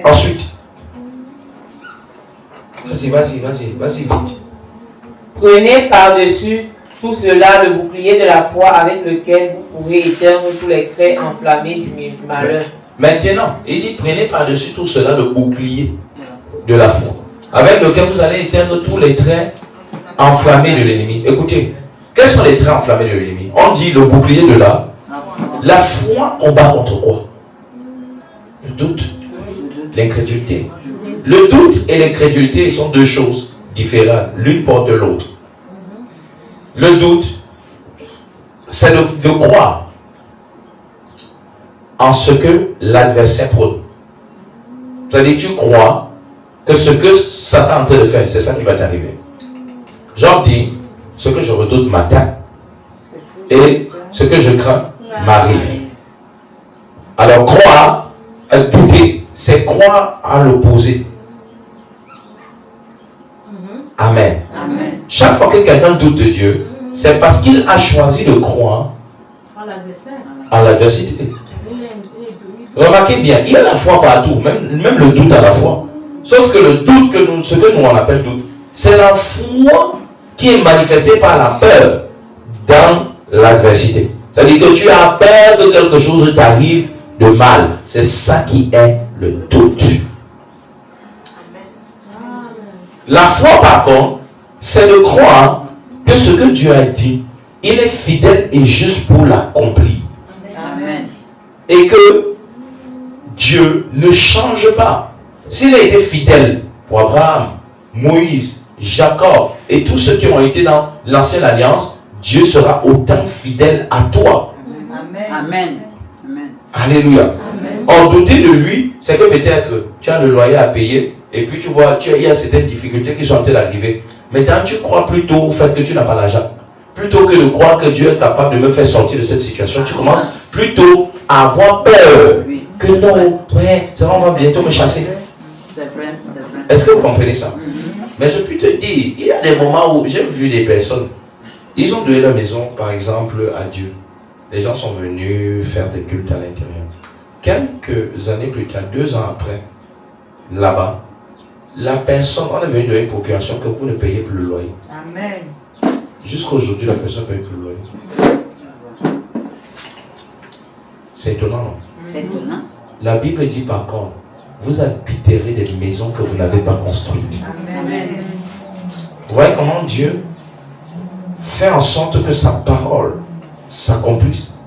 ensuite. Vas-y, vite. Prenez par-dessus tout cela le bouclier de la foi avec lequel vous pourrez éteindre tous les traits enflammés du malheur. Maintenant, il dit prenez par-dessus tout cela le bouclier de la foi avec lequel vous allez éteindre tous les traits enflammés de l'ennemi. Écoutez, quels sont les traits enflammés de l'ennemi? On dit le bouclier de la foi combat contre quoi? Le doute, l'incrédulité. Le doute et l'incrédulité sont deux choses différentes. L'une porte l'autre. Le doute, c'est de croire en ce que l'adversaire prône. C'est-à-dire, tu crois que ce que Satan est en train de faire, c'est ça qui va t'arriver. Job dit, ce que je redoute m'atteint et ce que je crains m'arrive. Alors, croire, douter, c'est croire à l'opposé. Amen. Amen. Chaque fois que quelqu'un doute de Dieu, c'est parce qu'il a choisi de croire à l'adversité. Remarquez bien, il y a la foi partout, même le doute à la foi. Sauf que le doute, ce que nous on appelle doute, c'est la foi qui est manifestée par la peur dans l'adversité. C'est-à-dire que tu as peur que quelque chose t'arrive de mal. C'est ça qui est le doute. La foi, par contre, c'est de croire que ce que Dieu a dit, il est fidèle et juste pour l'accomplir. Amen. Et que Dieu ne change pas. S'il a été fidèle pour Abraham, Moïse, Jacob et tous ceux qui ont été dans l'ancienne alliance, Dieu sera autant fidèle à toi. Amen. Amen. Amen. Alléluia. En douter de lui, c'est que peut-être tu as le loyer à payer et puis tu vois, il y a certaines difficultés qui sont en train d'arriver. Maintenant, tu crois plutôt au fait que tu n'as pas l'argent. Plutôt que de croire que Dieu est capable de me faire sortir de cette situation, tu commences plutôt à avoir peur. Que non, ouais, ça va, on va bientôt me chasser. Est-ce que vous comprenez ça? Mais je peux te dire, il y a des moments où j'ai vu des personnes, ils ont donné la maison, par exemple, à Dieu. Les gens sont venus faire des cultes à l'intérieur. Quelques années plus tard, 2 ans après, là-bas, la personne, on est venu donner une procuration que vous ne payez plus le loyer. Amen. Jusqu'à aujourd'hui, la personne ne paye plus le loyer. C'est étonnant, non? C'est étonnant. La Bible dit par contre, vous habiterez des maisons que vous n'avez pas construites. Amen. Vous voyez comment Dieu fait en sorte que sa parole s'accomplisse.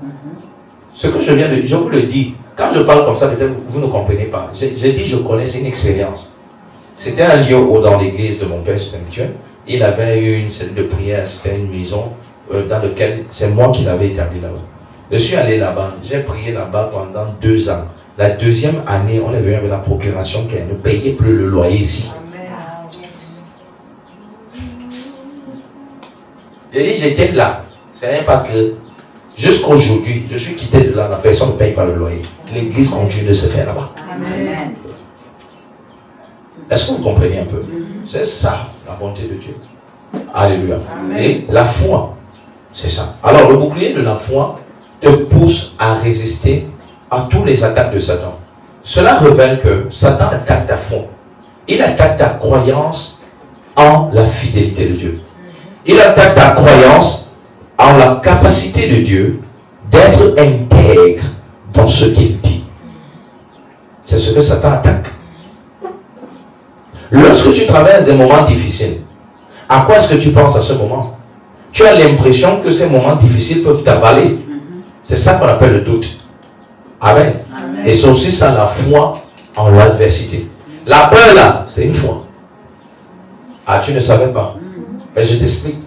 Ce que je viens de dire, je vous le dis, quand je parle comme ça, peut-être vous ne comprenez pas. J'ai dit je connais, c'est une expérience. C'était un lieu dans l'église de mon père spirituel. Il avait eu une salle de prière, c'était une maison dans laquelle c'est moi qui l'avais établi là-bas. Je suis allé là-bas, j'ai prié là-bas pendant 2 ans. La deuxième année, on est venu avec la procuration qu'elle ne payait plus le loyer ici. J'ai dit, j'étais là. Ce n'est pas que jusqu'aujourd'hui, je suis quitté de là, la personne ne paye pas le loyer. L'église continue de se faire là-bas. Amen. Est-ce que vous comprenez un peu? C'est ça, la bonté de Dieu. Alléluia. Amen. Et la foi, c'est ça. Alors, le bouclier de la foi te pousse à résister à tous les attaques de Satan. Cela révèle que Satan attaque ta foi. Il attaque ta croyance en la fidélité de Dieu. Il attaque ta croyance en la capacité de Dieu d'être intègre dans ce qu'il dit. C'est ce que Satan attaque. Lorsque tu traverses des moments difficiles, à quoi est-ce que tu penses à ce moment? Tu as l'impression que ces moments difficiles peuvent t'avaler. C'est ça qu'on appelle le doute. Amen. Amen. Et c'est aussi ça la foi en l'adversité. La peur là, c'est une foi. Ah, tu ne savais pas. Mais je t'explique.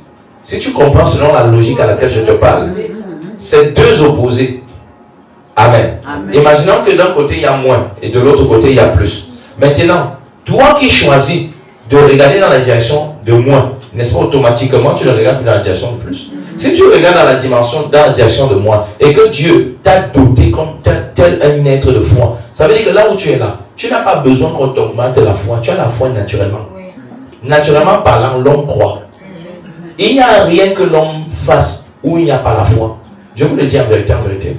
Si tu comprends selon la logique à laquelle je te parle, c'est deux opposés. Amen. Amen. Imaginons que d'un côté il y a moins et de l'autre côté il y a plus. Maintenant, toi qui choisis de regarder dans la direction de moins, n'est-ce pas, automatiquement tu ne regardes plus dans la direction de plus. Si tu regardes dans la direction de moins et que Dieu t'a doté comme tel un être de foi, ça veut dire que là où tu es là, tu n'as pas besoin qu'on t'augmente la foi, tu as la foi naturellement. Oui. Naturellement parlant, l'homme croit. Il n'y a rien que l'homme fasse où il n'y a pas la foi. Je vous le dis en vérité,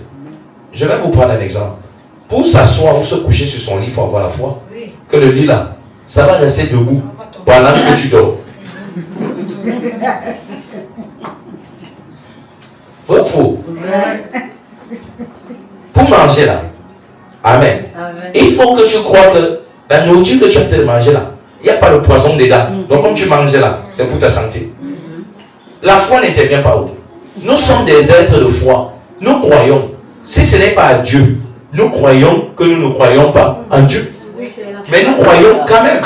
Je vais vous prendre un exemple. Pour s'asseoir ou se coucher sur son lit, il faut avoir la foi. Oui. que le lit là, ça va rester debout pendant que tu dors. Vrai ou faux? Pour manger là, amen. Il faut que tu crois que la nourriture que tu as en train de manger là, il n'y a pas de poison dedans. Donc comme tu manges là, c'est pour ta santé. La foi n'intervient pas où? Nous sommes des êtres de foi. Nous croyons. Si ce n'est pas à Dieu, nous croyons que nous ne croyons pas en Dieu. Mais nous croyons quand même.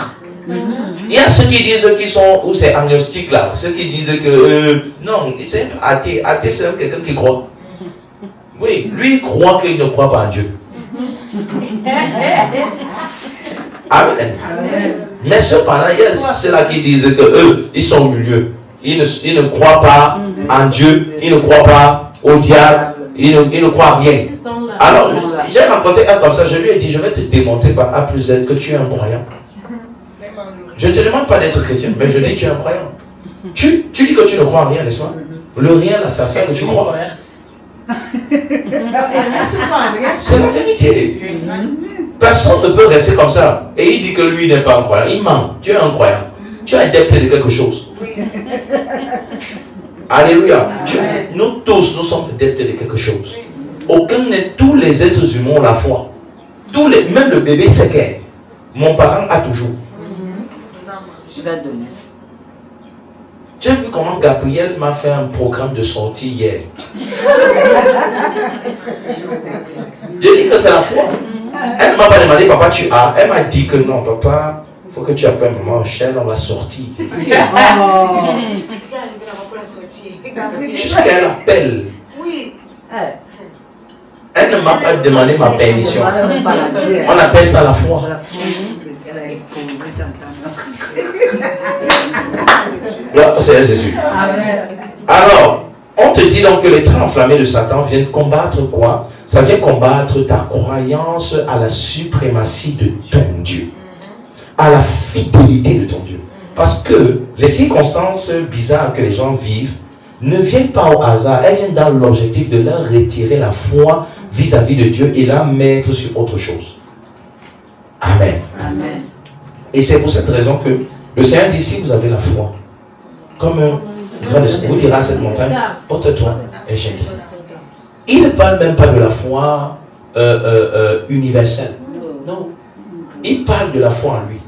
Il y a ceux qui disent qu'ils sont, ou c'est agnostique là, ceux qui disent que non, c'est pas athée. Athée, c'est quelqu'un qui croit. Oui, lui il croit qu'il ne croit pas en Dieu. Amen. Mais cependant, il y a ceux-là qui disent que eux, ils sont au milieu. Ils ne croient pas en Dieu, ils ne croient pas au diable, ils ne croient à rien. Alors, j'ai rencontré un comme ça, je lui ai dit, je vais te démontrer par A plus Z que tu es un croyant. Je ne te demande pas d'être chrétien, mais je dis que tu es un croyant. Tu dis que tu ne crois en rien, n'est-ce pas? Le rien là, c'est ça que tu crois. C'est la vérité. Personne ne peut rester comme ça. Et il dit que lui n'est pas un croyant. Il ment. Tu es un croyant. Tu es adepte de quelque chose. Alléluia. Nous tous, nous sommes adeptes de quelque chose. Tous les êtres humains ont la foi. Même le bébé sait qu'est. Mon parent a toujours. Je vais donner. Tu as vu comment Gabriel m'a fait un programme de sortie hier? Je dis que c'est la foi. Elle ne m'a pas demandé, papa, tu as. Elle m'a dit que non, papa, il faut que tu appelles maman Michel, on va sortir. Jusqu'à elle appelle. Oui. Elle ne m'a pas demandé ma permission. On appelle ça la foi. Là, c'est Jésus. Alors, on te dit donc que les trains enflammés de Satan viennent combattre quoi? Ça vient combattre ta croyance à la suprématie de ton Dieu, à la fidélité de ton Dieu. Parce que les circonstances bizarres que les gens vivent ne viennent pas au hasard, elles viennent dans l'objectif de leur retirer la foi vis-à-vis de Dieu et la mettre sur autre chose. Amen. Amen. Et c'est pour cette raison que le Seigneur dit, si vous avez la foi, comme un grain de sable, vous dira à cette montagne, porte-toi et jette. Il ne parle même pas de la foi universelle. Non. Il parle de la foi en lui.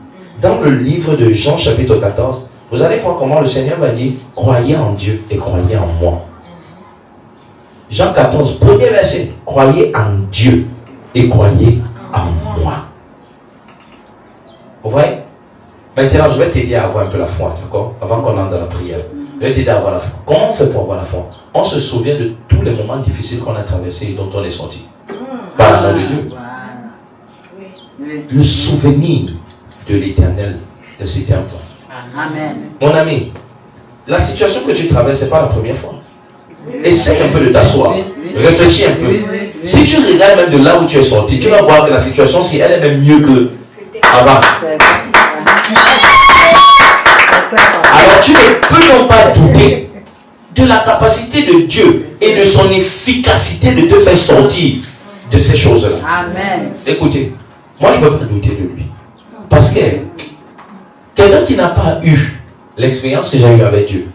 Dans le livre de Jean chapitre 14, vous allez voir comment le Seigneur va dire, croyez en Dieu et croyez en moi. Jean 14, premier verset, croyez en Dieu et croyez en moi. Vous voyez? Maintenant, je vais t'aider à avoir un peu la foi, d'accord? Avant qu'on entre dans la prière. Je vais t'aider à avoir la foi. Comment on fait pour avoir la foi? On se souvient de tous les moments difficiles qu'on a traversés et dont on est sorti. Par l'amour de Dieu. Le souvenir de l'éternel, de cet temps. Amen. Mon ami, la situation que tu traverses, ce n'est pas la première fois. Essaye un peu de t'asseoir. Réfléchis un peu. Si tu regardes même de là où tu es sorti, tu vas voir que la situation, si elle est même mieux que avant. Alors tu ne peux non pas douter de la capacité de Dieu et de son efficacité de te faire sortir de ces choses-là. Amen. Écoutez, moi je ne peux pas douter de lui. Parce que quelqu'un qui n'a pas eu l'expérience que j'ai eue avec Dieu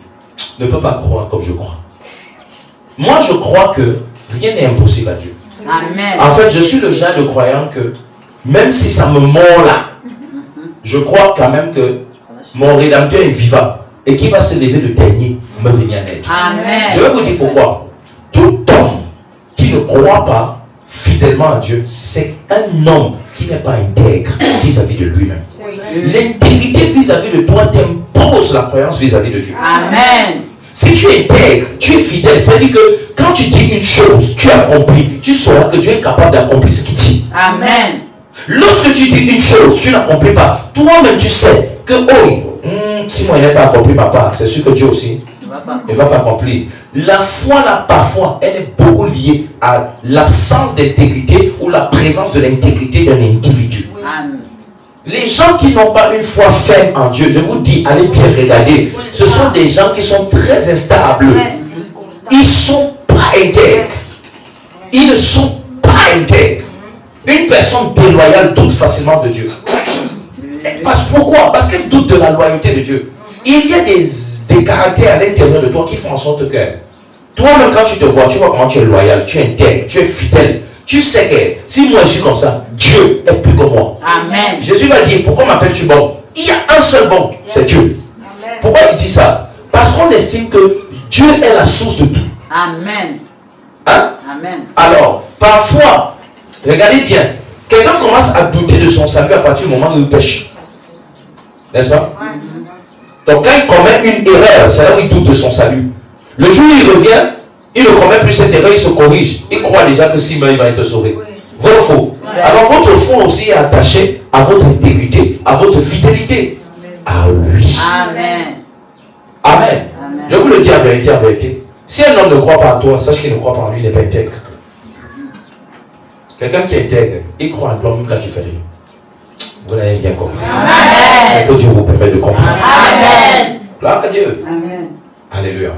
ne peut pas croire comme je crois. Moi je crois que rien n'est impossible à Dieu. Amen. En fait, je suis le genre de croyant que même si ça me mord là, je crois quand même que mon Rédempteur est vivant et qu'il va se lever le dernier, me venir en aide. Amen. Je vais vous dire pourquoi. Tout homme qui ne croit pas fidèlement à Dieu, c'est un homme qui n'est pas intègre vis-à-vis de lui-même. L'intégrité vis-à-vis de toi t'impose la croyance vis-à-vis de Dieu. Amen. Si tu es intègre, tu es fidèle, c'est-à-dire que quand tu dis une chose, tu accomplis, tu sauras que Dieu est capable d'accomplir ce qu'il dit. Amen. Lorsque tu dis une chose, tu n'accomplis pas, toi-même tu sais que, si moi il n'a pas accompli ma part, c'est sûr que Dieu aussi ne va pas accomplir. La foi là, parfois, elle est beaucoup liée à l'absence d'intégrité ou la présence de l'intégrité d'un individu. Amen. Les gens qui n'ont pas une foi ferme en Dieu, je vous dis, allez bien regarder, ce sont des gens qui sont très instables. Ils ne sont pas intègres. Ils ne sont pas intègres. Une personne déloyale doute facilement de Dieu. Pourquoi? Parce qu'elle doute de la loyauté de Dieu. Il y a des caractères à l'intérieur de toi qui font en sorte que toi-même, quand tu te vois comment tu es loyal, tu es intègre, tu es fidèle. Tu sais que si moi je suis comme ça, Dieu est plus que moi. Amen. Jésus va dire, pourquoi m'appelles-tu bon? Il y a un seul bon, c'est Dieu. Amen. Pourquoi il dit ça? Parce qu'on estime que Dieu est la source de tout. Amen. Hein? Amen. Alors, parfois, regardez bien, quelqu'un commence à douter de son salut à partir du moment où il pêche. N'est-ce pas? Donc quand il commet une erreur, c'est là où il doute de son salut. Le jour où il revient, il ne commet plus cette erreur, il se corrige. Il croit déjà que s'il meurt, il va être sauvé. Vrai ou faux? Alors votre foi aussi est attachée à votre intégrité, à votre fidélité. Ah oui. Amen. Amen. Amen. Je vous le dis en vérité, en vérité. Si un homme ne croit pas en toi, sache qu'il ne croit pas en lui, il n'est pas intègre. Quelqu'un qui est intègre, il croit en toi même quand tu fais rien. Vous l'avez bien compris. Amen. Et que Dieu vous permet de comprendre. Amen. Gloire à Dieu. Amen. Alléluia.